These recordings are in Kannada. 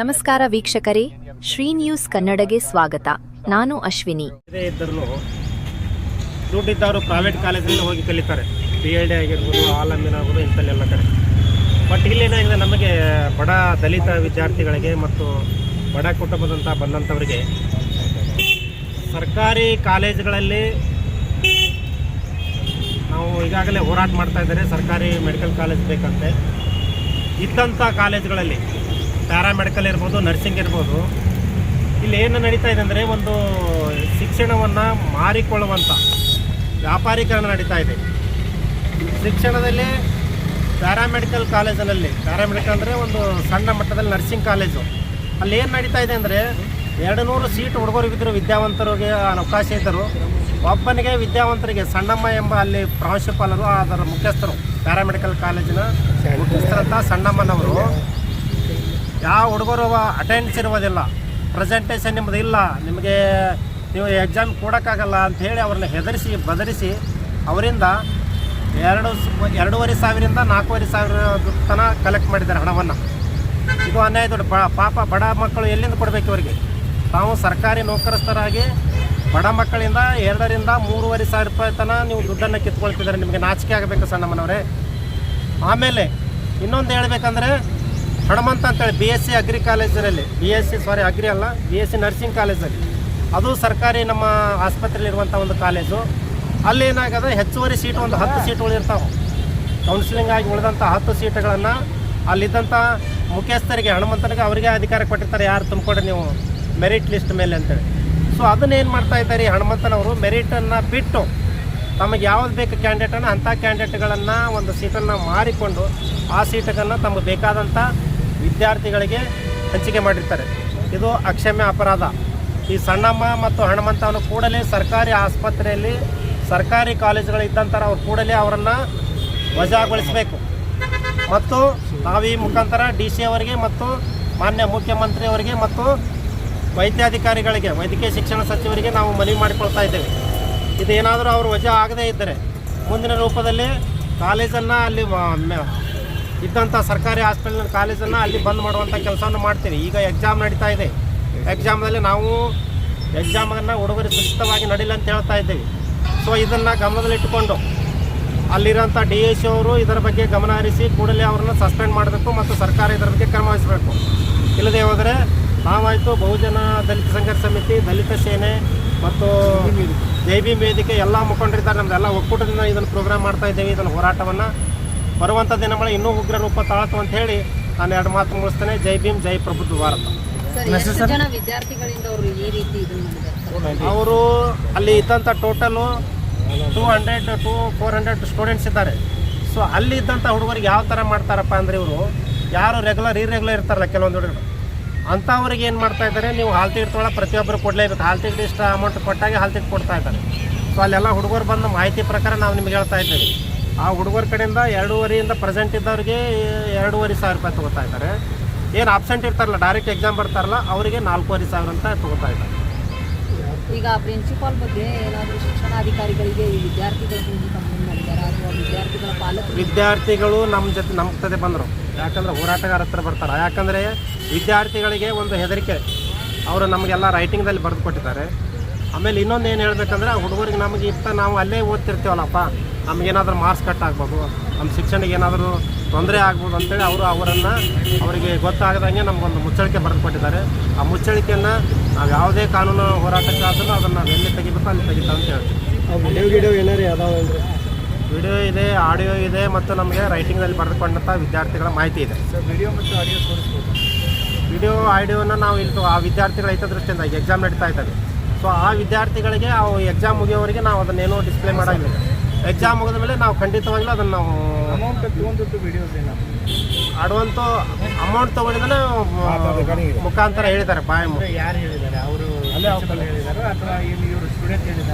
ನಮಸ್ಕಾರ ವೀಕ್ಷಕರೇ, ಶ್ರೀ ನ್ಯೂಸ್ ಕನ್ನಡಗೆ ಸ್ವಾಗತ. ನಾನು ಅಶ್ವಿನಿ. ಇದ್ದರೂ ದುಡ್ಡಿದ್ದವರು ಪ್ರೈವೇಟ್ ಕಾಲೇಜಲ್ಲಿ ಹೋಗಿ ಕಲಿತಾರೆ. PLD ಆಗಿರ್ಬೋದು, ಆಲಂಬಿನ ಆಗ್ಬೋದು, ಇಂಥಲ್ಲೆಲ್ಲ ಕಡೆ. ಬಟ್ ಇಲ್ಲೇನಾಗಿದೆ, ನಮಗೆ ಬಡ ದಲಿತ ವಿದ್ಯಾರ್ಥಿಗಳಿಗೆ ಮತ್ತು ಬಡ ಕುಟುಂಬದಂಥ ಬಂದಂಥವರಿಗೆ ಸರ್ಕಾರಿ ಕಾಲೇಜುಗಳಲ್ಲಿ ನಾವು ಈಗಾಗಲೇ ಹೋರಾಟ ಮಾಡ್ತಾ ಇದ್ದಾರೆ. ಸರ್ಕಾರಿ ಮೆಡಿಕಲ್ ಕಾಲೇಜ್ ಬೇಕಂತೆ. ಇದ್ದಂಥ ಕಾಲೇಜುಗಳಲ್ಲಿ ಪ್ಯಾರಾಮೆಡಿಕಲ್ ಇರ್ಬೋದು, ನರ್ಸಿಂಗ್ ಇರ್ಬೋದು, ಇಲ್ಲಿ ಏನು ನಡೀತಾ ಇದೆ ಅಂದರೆ ಒಂದು ಶಿಕ್ಷಣವನ್ನು ಮಾರಿಕೊಳ್ಳುವಂಥ ವ್ಯಾಪಾರೀಕರಣ ನಡೀತಾ ಇದೆ. ಶಿಕ್ಷಣದಲ್ಲಿ ಪ್ಯಾರಾಮೆಡಿಕಲ್ ಕಾಲೇಜಿನಲ್ಲಿ, ಪ್ಯಾರಾಮೆಡಿಕಲ್ ಅಂದರೆ ಒಂದು ಸಣ್ಣ ಮಟ್ಟದಲ್ಲಿ ನರ್ಸಿಂಗ್ ಕಾಲೇಜು, ಅಲ್ಲಿ ಏನು ನಡೀತಾ ಇದೆ ಅಂದರೆ 200 ಸೀಟ್ ಹುಡುಗರಿಗಿದ್ರು, ವಿದ್ಯಾವಂತರಿಗೆ ಅವಕಾಶ ಇದ್ದರು. ಒಬ್ಬನಿಗೆ ವಿದ್ಯಾವಂತರಿಗೆ ಸಣ್ಣಮ್ಮ ಎಂಬ ಅಲ್ಲಿ ಪ್ರಾಂಶುಪಾಲರು, ಅದರ ಮುಖ್ಯಸ್ಥರು, ಪ್ಯಾರಾಮೆಡಿಕಲ್ ಕಾಲೇಜಿನ ಮುಖ್ಯಸ್ಥರಂಥ ಸಣ್ಣಮ್ಮನವರು ಯಾವ ಹುಡುಗರು ಅಟೆಂಡೆನ್ಸ್ ಇರುವುದಿಲ್ಲ, ಪ್ರೆಸೆಂಟೇಷನ್ ನಿಮ್ಮದು ಇಲ್ಲ, ನಿಮಗೆ ನೀವು ಎಕ್ಸಾಮ್ ಕೊಡೋಕ್ಕಾಗಲ್ಲ ಅಂಥೇಳಿ ಅವ್ರನ್ನ ಹೆದರಿಸಿ ಬದರಿಸಿ ಅವರಿಂದ 2,500 4,500 ತನಕ ಕಲೆಕ್ಟ್ ಮಾಡಿದ್ದಾರೆ ಹಣವನ್ನು. ಇದು ಅನ್ಯಾಯ. ದೊಡ್ಡ ಪಾಪ ಬಡ ಮಕ್ಕಳು ಎಲ್ಲಿಂದ ಕೊಡಬೇಕು ಇವರಿಗೆ? ತಾವು ಸರ್ಕಾರಿ ನೌಕರಸ್ಥರಾಗಿ ಬಡ ಮಕ್ಕಳಿಂದ 2,000 3,500 ರೂಪಾಯಿ ತನಕ ನೀವು ದುಡ್ಡನ್ನು ಕಿತ್ಕೊಳ್ತಿದ್ದಾರೆ. ನಿಮಗೆ ನಾಚಿಕೆ ಆಗಬೇಕು ಸಣ್ಣಮ್ಮನವರೇ. ಆಮೇಲೆ ಇನ್ನೊಂದು ಹೇಳ್ಬೇಕಂದ್ರೆ, ಹನುಮಂತ ಅಂತೇಳಿ BSc ಅಗ್ರಿ ಕಾಲೇಜಿನಲ್ಲಿ, BSc ನರ್ಸಿಂಗ್ ಕಾಲೇಜಲ್ಲಿ, ಅದು ಸರ್ಕಾರಿ ನಮ್ಮ ಆಸ್ಪತ್ರೆಯಲ್ಲಿರುವಂಥ ಒಂದು ಕಾಲೇಜು. ಅಲ್ಲಿ ಏನಾಗದ, ಹೆಚ್ಚುವರಿ ಸೀಟ್ ಒಂದು 10 ಸೀಟ್ಗಳು ಇರ್ತಾವೆ. ಕೌನ್ಸಿಲಿಂಗ್ ಆಗಿ ಉಳಿದಂಥ 10 ಸೀಟ್ಗಳನ್ನು ಅಲ್ಲಿದ್ದಂಥ ಮುಖ್ಯಸ್ಥರಿಗೆ, ಹನುಮಂತನಿಗೆ ಅವರಿಗೆ ಅಧಿಕಾರ ಕೊಟ್ಟಿರ್ತಾರೆ, ಯಾರು ತುಂಬಿಕೊಡ್ರಿ ನೀವು ಮೆರಿಟ್ ಲಿಸ್ಟ್ ಮೇಲೆ ಅಂತೇಳಿ. ಸೊ ಅದನ್ನೇನು ಮಾಡ್ತಾ ಇದ್ದಾರೆ, ಹನುಮಂತನವರು ಮೆರಿಟನ್ನು ಬಿಟ್ಟು ತಮಗೆ ಯಾವ್ದು ಬೇಕು ಕ್ಯಾಂಡಿಡೇಟನ್ನು, ಅಂಥ ಕ್ಯಾಂಡಿಡೇಟ್ಗಳನ್ನು ಒಂದು ಸೀಟನ್ನು ಮಾರಿಕೊಂಡು ಆ ಸೀಟನ್ನು ತಮಗೆ ಬೇಕಾದಂಥ ವಿದ್ಯಾರ್ಥಿಗಳಿಗೆ ಹಂಚಿಕೆ ಮಾಡಿರ್ತಾರೆ. ಇದು ಅಕ್ಷಮ್ಯ ಅಪರಾಧ. ಈ ಸಣ್ಣಮ್ಮ ಮತ್ತು ಹನುಮಂತವನ್ನು ಕೂಡಲೇ ಸರ್ಕಾರಿ ಆಸ್ಪತ್ರೆಯಲ್ಲಿ, ಸರ್ಕಾರಿ ಕಾಲೇಜುಗಳಿದ್ದಂಥ ಅವ್ರು ಕೂಡಲೇ ಅವರನ್ನು ವಜಾಗೊಳಿಸಬೇಕು. ಮತ್ತು ನಾವು ಈ ಮುಖಾಂತರ DC ಅವರಿಗೆ ಮತ್ತು ಮಾನ್ಯ ಮುಖ್ಯಮಂತ್ರಿಯವರಿಗೆ ಮತ್ತು ವೈದ್ಯಾಧಿಕಾರಿಗಳಿಗೆ, ವೈದ್ಯಕೀಯ ಶಿಕ್ಷಣ ಸಚಿವರಿಗೆ ನಾವು ಮನವಿ ಮಾಡಿಕೊಳ್ತಾ ಇದ್ದೇವೆ. ಇದೇನಾದರೂ ಅವರು ವಜಾ ಆಗದೇ ಇದ್ದರೆ ಮುಂದಿನ ರೂಪದಲ್ಲಿ ಕಾಲೇಜನ್ನು, ಅಲ್ಲಿ ಇದ್ದಂಥ ಸರ್ಕಾರಿ ಹಾಸ್ಪಿಟಲ್ ಕಾಲೇಜನ್ನು ಅಲ್ಲಿ ಬಂದ್ ಮಾಡುವಂಥ ಕೆಲಸವನ್ನು ಮಾಡ್ತೀವಿ. ಈಗ ಎಕ್ಸಾಮ್ ನಡೀತಾ ಇದೆ. ಎಕ್ಸಾಮ್ನಲ್ಲಿ ನಾವು ಎಕ್ಸಾಮನ್ನು ಹುಡುಗರು ಸುಚಿತವಾಗಿ ನಡೀಲಿ ಅಂತ ಹೇಳ್ತಾ ಇದ್ದೇವೆ. ಸೊ ಇದನ್ನು ಗಮನದಲ್ಲಿಟ್ಟುಕೊಂಡು ಅಲ್ಲಿರೋಂಥ DSO ಅವರು ಇದರ ಬಗ್ಗೆ ಗಮನ ಹರಿಸಿ ಕೂಡಲೇ ಅವರನ್ನು ಸಸ್ಪೆಂಡ್ ಮಾಡಬೇಕು ಮತ್ತು ಸರ್ಕಾರ ಇದರ ಬಗ್ಗೆ ಕ್ರಮ ವಹಿಸಬೇಕು. ಇಲ್ಲದೆ ಹೋದರೆ ನಾವಾಯಿತು ಬಹುಜನ ದಲಿತ ಸಂಘರ್ಷ ಸಮಿತಿ, ದಲಿತ ಸೇನೆ ಮತ್ತು JB ವೇದಿಕೆ ಎಲ್ಲ ಮುಖಂಡರಿದ್ದಾರೆ. ನಮ್ಮದೆಲ್ಲ ಒಕ್ಕೂಟದಿಂದ ಇದನ್ನು ಪ್ರೋಗ್ರಾಮ್ ಮಾಡ್ತಾ ಇದ್ದೇವೆ. ಇದನ್ನು ಹೋರಾಟವನ್ನು ಬರುವಂಥ ದಿನಗಳ ಇನ್ನೂ ಉಗ್ರ ರೂಪ ತಾಳತ್ತು ಅಂತ ಹೇಳಿ ನಾನು 2 ಮಾತು ಮುಗಿಸ್ತೇನೆ. ಜೈ ಭೀಮ್, ಜೈ ಪ್ರಬುದ್ಧ ಭಾರತ. ಅವರು ಅಲ್ಲಿ ಇದ್ದಂಥ ಟೋಟಲು 200 to 400 ಸ್ಟೂಡೆಂಟ್ಸ್ ಇದ್ದಾರೆ. ಸೊ ಅಲ್ಲಿ ಇದ್ದಂಥ ಹುಡುಗರಿಗೆ ಯಾವ ಥರ ಮಾಡ್ತಾರಪ್ಪ ಅಂದರೆ, ಇವರು ಯಾರು ಇರ್ರೆಗ್ಯುಲರ್ ಇರ್ತಾರಲ್ಲ ಕೆಲವೊಂದು ಹುಡುಗರು, ಅಂಥವ್ರಿಗೆ ಏನು ಮಾಡ್ತಾ ಇದ್ದಾರೆ, ನೀವು ಹಾಲ್ ಟಿಕೆಟ್ ತೊಗೊಳ್ಳೋ ಪ್ರತಿಯೊಬ್ಬರು ಕೊಡಲೇಬೇಕು. ಹಾಲ್ ಟಿಕೆಟ್ ಇಷ್ಟು ಅಮೌಂಟ್ ಕೊಟ್ಟಾಗೆ ಹಾಲ್ ಟಿಕೆಟ್ ಕೊಡ್ತಾ ಇದ್ದಾರೆ. ಸೊ ಅಲ್ಲೆಲ್ಲ ಹುಡುಗರು ಬಂದ ಮಾಹಿತಿ ಪ್ರಕಾರ ನಾವು ನಿಮ್ಗೆ ಹೇಳ್ತಾ ಇದ್ದೇವೆ. ಆ ಹುಡುಗರ ಕಡೆಯಿಂದ 2,500 ಪ್ರೆಸೆಂಟ್ ಇದ್ದವ್ರಿಗೆ 2,500 ರೂಪಾಯಿ ತೊಗೋತಾ ಇದ್ದಾರೆ. ಏನು ಆಬ್ಸೆಂಟ್ ಇರ್ತಾರಲ್ಲ, ಡೈರೆಕ್ಟ್ ಎಕ್ಸಾಮ್ ಬರ್ತಾರಲ್ಲ, ಅವರಿಗೆ 4,500 ಅಂತ ತೊಗೋತಾ ಇದ್ದಾರೆ. ಈಗ ಪ್ರಿನ್ಸಿಪಾಲ್ ಬಗ್ಗೆ ಏನಾದರೂ ಶಿಕ್ಷಣಾಧಿಕಾರಿಗಳಿಗೆ ವಿದ್ಯಾರ್ಥಿಗಳು ಕಂಪ್ಲೇಂಟ್ ಮಾಡಿದ್ದಾರೆ ಅಥವಾ ವಿದ್ಯಾರ್ಥಿಗಳ ಪಾಲಕರು? ವಿದ್ಯಾರ್ಥಿಗಳು ನಮ್ಮ ಜೊತೆ ಬಂದರು. ಯಾಕಂದರೆ ಹೋರಾಟಗಾರ ಹತ್ರ ಬರ್ತಾರೆ. ಯಾಕಂದರೆ ವಿದ್ಯಾರ್ಥಿಗಳಿಗೆ ಒಂದು ಹೆದರಿಕೆ, ಅವರು ನಮಗೆಲ್ಲ ರೈಟಿಂಗ್ದಲ್ಲಿ ಬರೆದು ಕೊಟ್ಟಿದ್ದಾರೆ. ಆಮೇಲೆ ಇನ್ನೊಂದು ಏನು ಹೇಳಬೇಕಂದ್ರೆ, ಹುಡುಗರಿಗೆ ನಮಗೆ ನಾವು ಅಲ್ಲೇ ಓದ್ತಿರ್ತೀವಲ್ಲಪ್ಪ, ನಮಗೇನಾದ್ರೂ ಮಾರ್ಕ್ಸ್ ಕಟ್ ಆಗ್ಬೋದು, ನಮ್ಮ ಶಿಕ್ಷಣಕ್ಕೆ ಏನಾದರೂ ತೊಂದರೆ ಆಗ್ಬೋದು ಅಂತೇಳಿ ಅವರಿಗೆ ಗೊತ್ತಾಗದಂಗೆ ನಮಗೊಂದು ಮುಚ್ಚಳಿಕೆ ಬರೆದು ಕೊಟ್ಟಿದ್ದಾರೆ. ಆ ಮುಚ್ಚಳಿಕೆಯನ್ನು ನಾವು ಯಾವುದೇ ಕಾನೂನು ಹೋರಾಟಕ್ಕಾದರೂ ಅದನ್ನು ಎಲ್ಲಿ ತೆಗಿಬೇಕು ಅಲ್ಲಿ ತೆಗಿತಾ ಅಂತ ಹೇಳ್ತೀವಿ. ವಿಡಿಯೋ ಏನಾರು ಯಾವ್ದಾದ್ರು ವಿಡಿಯೋ ಇದೆ, ಆಡಿಯೋ ಇದೆ, ಮತ್ತು ನಮಗೆ ರೈಟಿಂಗ್ನಲ್ಲಿ ಬರೆದುಕೊಂಡಂಥ ವಿದ್ಯಾರ್ಥಿಗಳ ಮಾಹಿತಿ ಇದೆ. ವಿಡಿಯೋ ಮತ್ತು ಆಡಿಯೋ ತೋರಿಸ್ಬೋದು. ವಿಡಿಯೋ ಆಡಿಯೋನ ನಾವು ಇಲ್ಲಿ ಆ ವಿದ್ಯಾರ್ಥಿಗಳ ಹಿತದೃಷ್ಟಿಯಿಂದ ಈಗ ಎಕ್ಸಾಮ್ ನಡೀತಾ ಇದ್ದಾರೆ. ಸೊ ಆ ವಿದ್ಯಾರ್ಥಿಗಳಿಗೆ ಅವು ಎಕ್ಸಾಮ್ ಮುಗಿಯೋವರೆಗೆ ನಾವು ಅದನ್ನೇನೋ ಡಿಸ್ಪ್ಲೇ ಮಾಡೋಂಗಿಲ್ಲ. ಎಕ್ಸಾಮ್ ಮುಗಿದ ಮೇಲೆ ನಾವು ಖಂಡಿತವಾಗಲೂ ಅದನ್ನು ನಾವು ಅಡ್ವಾನ್ಸು ಅಮೌಂಟ್ ತೊಗೊಂಡಿದ್ದಾನೆ ಮುಖಾಂತರ ಹೇಳಿದ್ದಾರೆ. ಯಾರು ಹೇಳಿದ್ದಾರೆ? ಅವರು ಹೇಳಿದ್ದಾರೆ ಅಥವಾ ಇವರು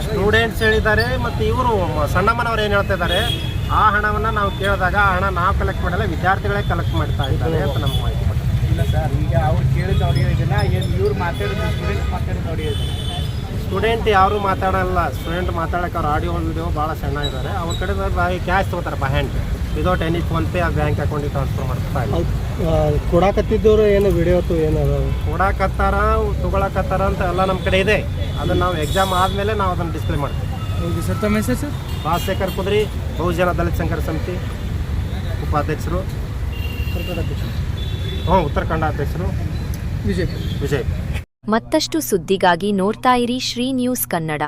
ಸ್ಟೂಡೆಂಟ್ಸ್ ಹೇಳಿದ್ದಾರೆ. ಮತ್ತು ಇವರು ಸಣ್ಣಮ್ಮನವ್ರು ಏನು ಹೇಳ್ತಾ ಇದ್ದಾರೆ, ಆ ಹಣವನ್ನು ನಾವು ಕೇಳಿದಾಗ ಆ ಹಣ ನಾವು ಕಲೆಕ್ಟ್ ಮಾಡಲ್ಲ, ವಿದ್ಯಾರ್ಥಿಗಳೇ ಕಲೆಕ್ಟ್ ಮಾಡ್ತಾ ಇದ್ದಾರೆ ಅಂತ ನಮ್ಗೆ ಮಾಹಿತಿ ಕೊಡ್ತಾರೆ. ಇಲ್ಲ ಸರ್, ಈಗ ಅವ್ರು ಕೇಳಿದ ಆಡಿಯೋ ಇದೆಯಲ್ಲ, ಇವ್ರು ಮಾತಾಡಿದ ಸ್ಟೂಡೆಂಟ್ಸ್ ಮಾತಾಡಿದ ಆಡಿಯೋ ಇದೆ. ಸ್ಟೂಡೆಂಟ್ ಯಾರು ಮಾತಾಡಲ್ಲ. ಸ್ಟೂಡೆಂಟ್ ಮಾತಾಡೋಕೆ ಅವ್ರು ಆಡಿಯೋ ವಿಡಿಯೋ ಭಾಳ ಸಣ್ಣ ಇದ್ದಾರೆ. ಅವ್ರ ಕಡೆ ಕ್ಯಾಶ್ ತೊಗೋತಾರೆ, by hand. Without any PhonePe ಆ ಬ್ಯಾಂಕ್ ಅಕೌಂಟಿಗೆ ಟ್ರಾನ್ಸ್ಫರ್ ಮಾಡ್ತಾ ಇದ್ದೀವಿ. ಕೊಡಾಕತ್ತಿದ್ದವ್ರು ಏನು ವಿಡಿಯೋ ಏನು ಕೊಡಾಕತ್ತಾರ ತೊಗೊಳಕತ್ತಾರ ಅಂತ ಎಲ್ಲ ನಮ್ಮ ಕಡೆ ಇದೆ. ಅದನ್ನು ನಾವು ಎಕ್ಸಾಮ್ ಆದಮೇಲೆ ನಾವು ಅದನ್ನು ಡಿಸ್ಪ್ಲೇ ಮಾಡ್ತೀವಿ. ಓಕೆ ಸರ್, ತಮ್ಮ ಹೆಸರು ಸರ್? ರಾಜಶೇಖರ್ ಕುದ್ರಿ, ಬಹುಜನ ದಲಿತ ಸಂಘರ್ಷ ಸಮಿತಿ ಉಪಾಧ್ಯಕ್ಷರು, ಉತ್ತರ ಕನ್ನಡ ಅಧ್ಯಕ್ಷರು, ವಿಜಯ್. ಮತ್ತಷ್ಟು ಸುದ್ದಿಗಾಗಿ ನೋಡ್ತಾ ಇರಿ ಶ್ರೀ ನ್ಯೂಸ್ ಕನ್ನಡ.